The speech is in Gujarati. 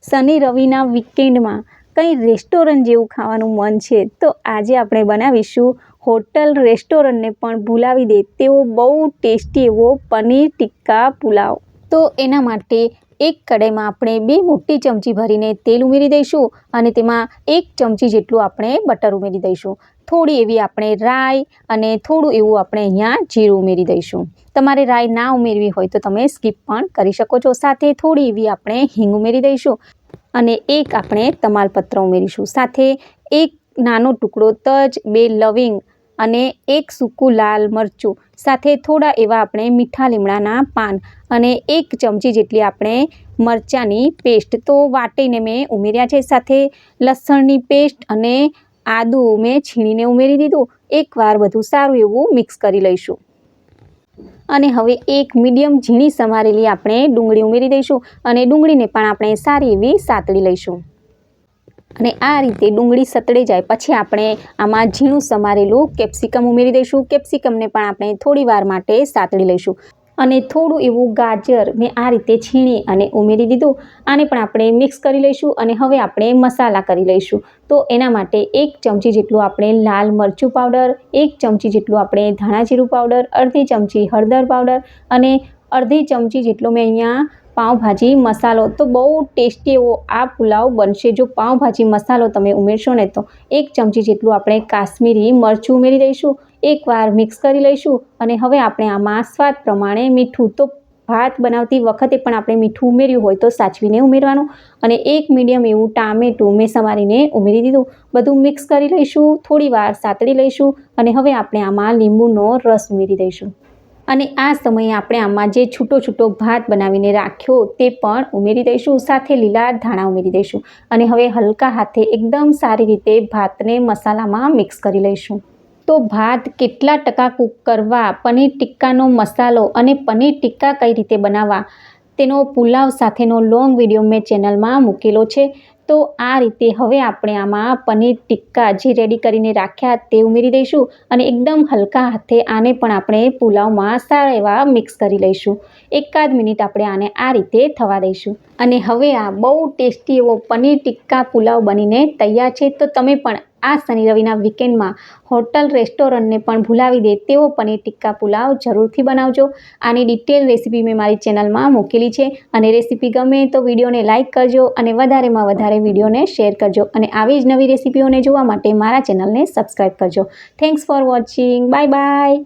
શનિ રવિના વીકેન્ડમાં કંઈ રેસ્ટોરન્ટ જેવું ખાવાનું મન છે તો આજે આપણે બનાવીશું હોટલ રેસ્ટોરન્ટને પણ ભૂલાવી દે તેવો બહુ ટેસ્ટી એવો પનીર ટિક્કા પુલાવ। તો એના માટે એક કઢાઈમાં આપણે 2 મોટી ચમચી ભરીને તેલ ઉમેરી દઈશું અને તેમાં 1 ચમચી જેટલું આપણે બટર ઉમેરી દઈશું। થોડી એવી આપણે રાઈ અને થોડું એવું આપણે અહીંયા જીરું ઉમેરી દઈશું। તમારે રાઈ ના ઉમેરવી હોય તો તમે સ્કીપ પણ કરી શકો છો। સાથે થોડી એવી આપણે હિંગ ઉમેરી દઈશું અને એક આપણે તમાલપત્ર ઉમેરીશું। સાથે એક નાનો ટુકડો તજ, 2 લવિંગ અને 1 સૂકું લાલ મરચું, સાથે થોડા એવા આપણે મીઠા લીમડાના પાન અને 1 ચમચી જેટલી આપણે મરચાંની પેસ્ટ તો વાટીને મેં ઉમેર્યા છે। સાથે લસણની પેસ્ટ અને આદું મેં છીણીને ઉમેરી દીધું। એકવાર બધું સારું એવું મિક્સ કરી લઈશું અને હવે એક મીડિયમ ઝીણી સમારેલી આપણે ડુંગળી ઉમેરી દઈશું અને ડુંગળીને પણ આપણે સારી એવી સાતળી લઈશું। અને આ રીતે ડુંગળી સતળાઈ જાય પછી આપણે આમાં ઝીણું સમારેલું કેપ્સિકમ ઉમેરી દઈશું। કેપ્સિકમને પણ આપણે થોડી વાર માટે સાતળી લઈશું અને થોડું એવું ગાજર મેં આ રીતે છીણી અને ઉમેરી દીધું। આને પણ આપણે મિક્સ કરી લઈશું અને હવે આપણે મસાલા કરી લઈશું। તો એના માટે 1 ચમચી જેટલું આપણે લાલ મરચું પાવડર, 1 ચમચી જેટલું આપણે ધાણા જીરું પાવડર, અડધી ચમચી હળદર પાવડર અને અડધી ચમચી જેટલો મેં અહીંયા પાઉંભાજી મસાલો। તો બહુ ટેસ્ટી એવો આ પુલાવ બનશે જો પાઉંભાજી મસાલો તમે ઉમેરશો ને તો। 1 ચમચી જેટલું આપણે કાશ્મીરી મરચું ઉમેરી દઈશું। એકવાર મિક્સ કરી લઈશું અને હવે આપણે આમાં સ્વાદ પ્રમાણે મીઠું, તો ભાત બનાવતી વખતે પણ આપણે મીઠું ઉમેર્યું હોય તો સાચવીને ઉમેરવાનું અને 1 મીડિયમ એવું ટામેટું મેં સમારીને ઉમેરી દીધું। બધું મિક્સ કરી લઈશું, થોડી વાર સાતળી લઈશું અને હવે આપણે આમાં લીંબુનો રસ ઉમેરી દઈશું અને આ સમયે આપણે આમાં જે છૂટો છૂટો ભાત બનાવીને રાખ્યો તે પણ ઉમેરી દઈશું। સાથે લીલા ધાણા ઉમેરી દઈશું અને હવે હલકા હાથે એકદમ સારી રીતે ભાતને મસાલામાં મિક્સ કરી લઈશું। તો ભાત કેટલા ટકા કૂક કરવા, પનીર ટિક્કાનો મસાલો અને પનીર ટિક્કા કઈ રીતે બનાવવા તેનો પુલાવ સાથેનો લોંગ વિડીયો મેં ચેનલમાં મૂકેલો છે। તો આ રીતે હવે આપણે આમાં પનીર ટિક્કા જે રેડી કરીને રાખ્યા તે ઉમેરી દઈશું અને એકદમ હલકા હાથે આને પણ આપણે પુલાવમાં સારા એવા મિક્સ કરી લઈશું। એકાદ મિનિટ આપણે આને આ રીતે થવા દઈશું અને હવે આ બહુ ટેસ્ટી એવો પનીર ટિક્કા પુલાવ બનીને તૈયાર છે। તો તમે પણ આ શનિ રવિના વીકેન્ડમાં હોટલ રેસ્ટોરન્ટને પણ ભૂલાવી દે તેવો પનીર ટિક્કા પુલાવ જરૂરથી બનાવજો। આની ડિટેલ રેસીપી મેં મારી ચેનલમાં મૂકેલી છે અને રેસીપી ગમે તો વિડીયોને લાઇક કરજો અને વધારેમાં વધારે વિડીયોને શેર કરજો અને આવી જ નવી રેસીપીઓને જોવા માટે મારા ચેનલને સબસ્ક્રાઈબ કરજો। Thanks for watching, bye bye.